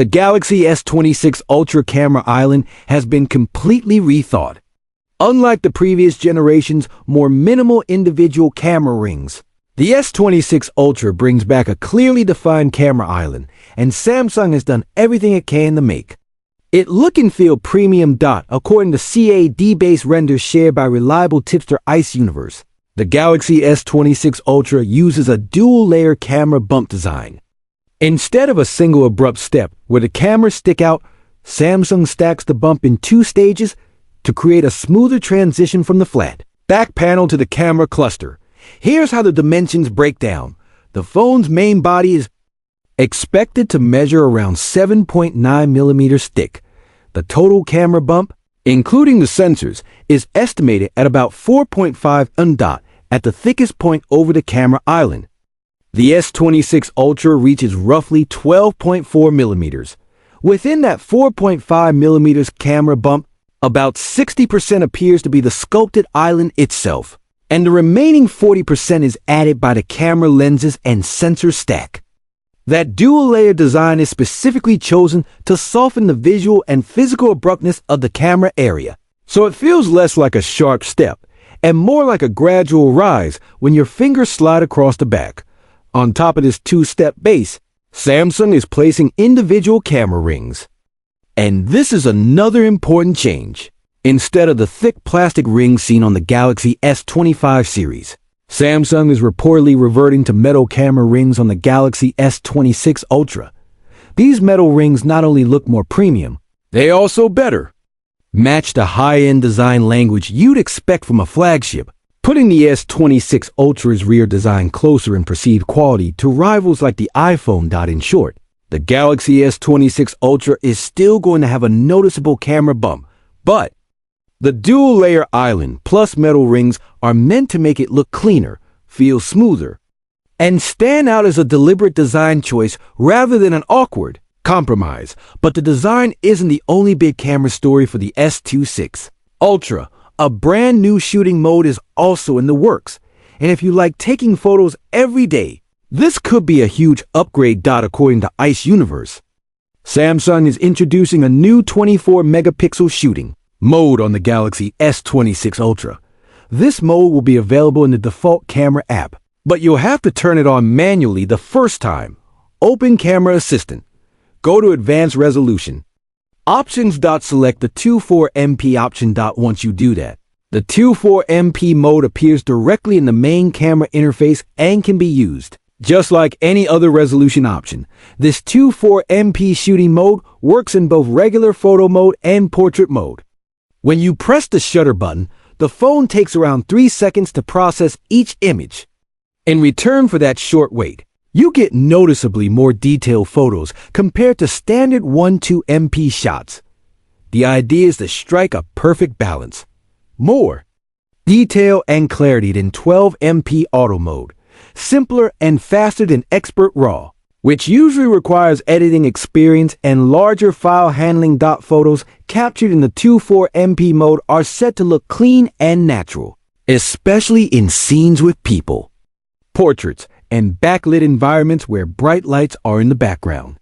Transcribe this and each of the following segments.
The Galaxy S26 Ultra camera island has been completely rethought. Unlike the previous generation's more minimal individual camera rings, the S26 Ultra brings back a clearly defined camera island, and Samsung has done everything it can to make it look and feel premium. According to CAD-based renders shared by reliable tipster Ice Universe, the Galaxy S26 Ultra uses a dual-layer camera bump design. Instead of a single abrupt step where the cameras stick out, Samsung stacks the bump in 2 stages to create a smoother transition from the flat back panel to the camera cluster. Here's how the dimensions break down. The phone's main body is expected to measure around 7.9 millimeters thick. The total camera bump, including the sensors, is estimated at about 4.5 at the thickest point over the camera island. The S26 Ultra reaches roughly 12.4 millimeters. Within that 4.5 millimeters camera bump, about 60% appears to be the sculpted island itself, and the remaining 40% is added by the camera lenses and sensor stack. That dual-layer design is specifically chosen to soften the visual and physical abruptness of the camera area, so it feels less like a sharp step and more like a gradual rise when your fingers slide across the back. On top of this 2-step base, Samsung is placing individual camera rings. And this is another important change. Instead of the thick plastic rings seen on the Galaxy S25 series, Samsung is reportedly reverting to metal camera rings on the Galaxy S26 Ultra. These metal rings not only look more premium, they also better match the high-end design language you'd expect from a flagship, putting the S26 Ultra's rear design closer in perceived quality to rivals like the iPhone. In short, the Galaxy S26 Ultra is still going to have a noticeable camera bump, but the dual-layer island plus metal rings are meant to make it look cleaner, feel smoother, and stand out as a deliberate design choice rather than an awkward compromise. But the design isn't the only big camera story for the S26 Ultra. A brand new shooting mode is also in the works, and if you like taking photos every day, this could be a huge upgrade. According to Ice Universe, Samsung is introducing a new 24-megapixel shooting mode on the Galaxy S26 Ultra. This mode will be available in the default camera app, but you'll have to turn it on manually the first time. Open Camera Assistant. Go to Advanced Resolution. Options. Select the 24MP option. Once you do that, the 24MP mode appears directly in the main camera interface and can be used just like any other resolution option. This 24MP shooting mode works in both regular photo mode and portrait mode. When you press the shutter button, the phone takes around 3 seconds to process each image. In return for that short wait, you get noticeably more detailed photos compared to standard 12MP shots. The idea is to strike a perfect balance. More detail and clarity than 12MP auto mode. Simpler and faster than Expert RAW, which usually requires editing experience and larger file handling. Photos captured in the 24MP mode are set to look clean and natural, especially in scenes with people, portraits, and backlit environments where bright lights are in the background.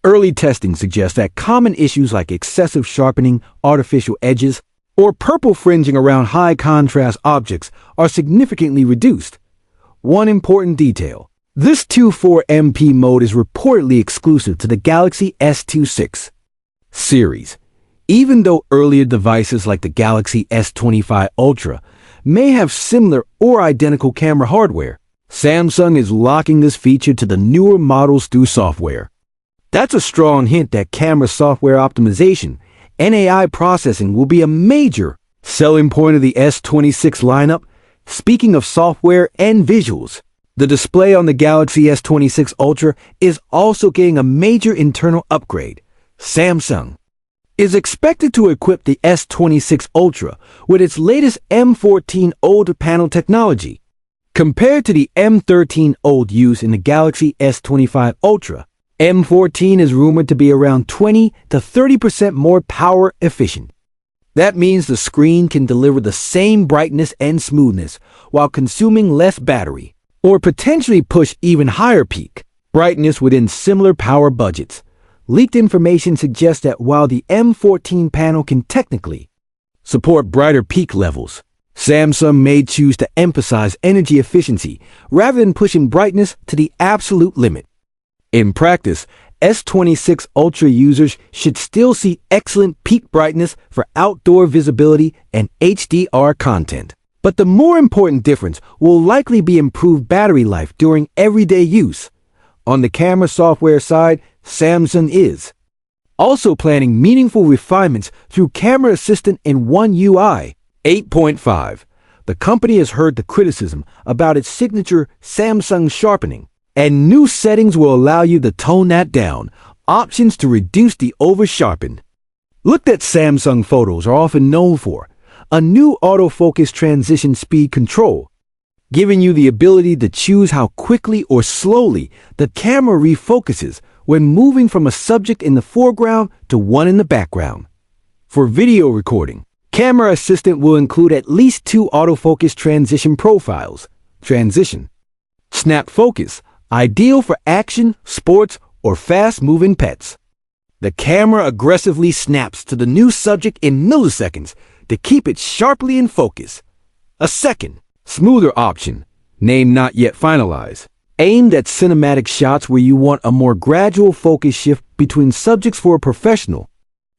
Early testing suggests that common issues like excessive sharpening, artificial edges, or purple fringing around high-contrast objects are significantly reduced. One important detail: this 24MP mode is reportedly exclusive to the Galaxy S26 series. Even though earlier devices like the Galaxy S25 Ultra may have similar or identical camera hardware, Samsung is locking this feature to the newer models through software. That's a strong hint that camera software optimization and AI processing will be a major selling point of the S26 lineup. Speaking of software and visuals, the display on the Galaxy S26 Ultra is also getting a major internal upgrade. Samsung is expected to equip the S26 Ultra with its latest M14 OLED panel technology. Compared to the M13 OLED used in the Galaxy S25 Ultra, M14 is rumored to be around 20 to 30% more power efficient. That means the screen can deliver the same brightness and smoothness while consuming less battery, or potentially push even higher peak brightness within similar power budgets. Leaked information suggests that while the M14 panel can technically support brighter peak levels, Samsung may choose to emphasize energy efficiency rather than pushing brightness to the absolute limit. In practice, S26 Ultra users should still see excellent peak brightness for outdoor visibility and HDR content. But the more important difference will likely be improved battery life during everyday use. On the camera software side, Samsung is also planning meaningful refinements through Camera Assistant in One UI 8.5. The company has heard the criticism about its signature Samsung sharpening, and new settings will allow you to tone that down, options to reduce the over-sharpened look that Samsung photos are often known for. A new autofocus transition speed control, giving you the ability to choose how quickly or slowly the camera refocuses when moving from a subject in the foreground to one in the background. For video recording, Camera Assistant will include at least 2 autofocus transition profiles. Transition. Snap focus, ideal for action, sports, or fast-moving pets. The camera aggressively snaps to the new subject in milliseconds to keep it sharply in focus. A second, smoother option, name not yet finalized, aimed at cinematic shots where you want a more gradual focus shift between subjects for a professional,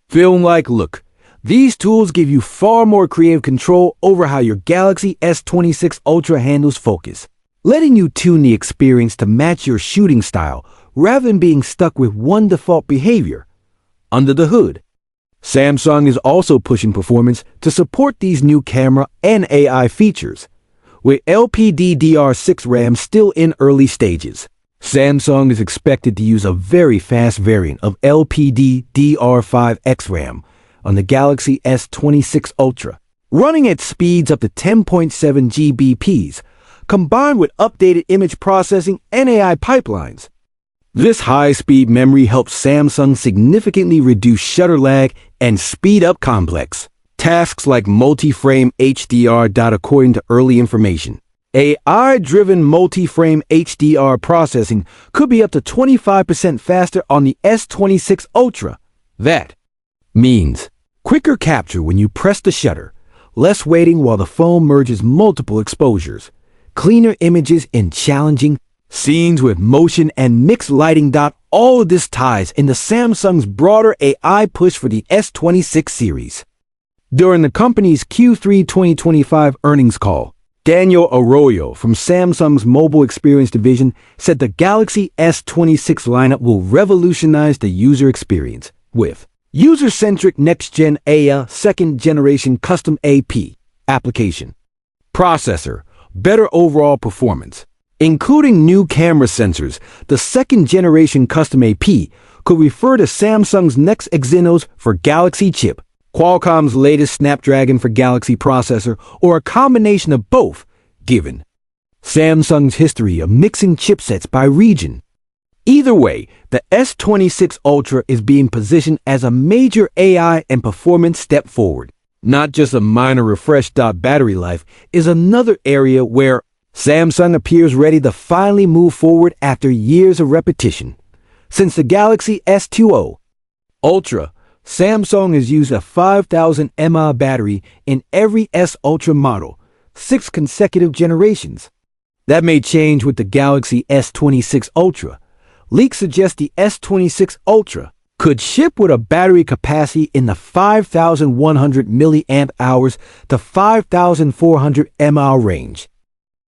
film-like look. These tools give you far more creative control over how your Galaxy S26 Ultra handles focus, letting you tune the experience to match your shooting style rather than being stuck with one default behavior. Under the hood, Samsung is also pushing performance to support these new camera and AI features. With LPDDR6 RAM still in early stages, Samsung is expected to use a very fast variant of LPDDR5X RAM on the Galaxy S26 Ultra, running at speeds up to 10.7 Gbps, combined with updated image processing and AI pipelines. This high-speed memory helps Samsung significantly reduce shutter lag and speed up complex tasks like multi-frame HDR. According to early information, AI-driven multi-frame HDR processing could be up to 25% faster on the S26 Ultra. That means quicker capture when you press the shutter, less waiting while the phone merges multiple exposures, cleaner images in challenging scenes with motion and mixed lighting. All of this ties into Samsung's broader AI push for the S26 series. During the company's Q3 2025 earnings call, Daniel Arroyo from Samsung's Mobile Experience Division said the Galaxy S26 lineup will revolutionize the user experience with user-centric next-gen AI second-generation custom AP application, processor, better overall performance, including new camera sensors. The second-generation custom AP could refer to Samsung's next Exynos for Galaxy chip, Qualcomm's latest Snapdragon for Galaxy processor, or a combination of both, given Samsung's history of mixing chipsets by region. Either way, the S26 Ultra is being positioned as a major AI and performance step forward, not just a minor refresh. Battery life is another area where Samsung appears ready to finally move forward after years of repetition. Since the Galaxy S20 Ultra, Samsung has used a 5,000 mAh battery in every S Ultra model, 6 consecutive generations. That may change with the Galaxy S26 Ultra. Leaks suggest the S26 Ultra could ship with a battery capacity in the 5,100 mAh to 5,400 mAh range.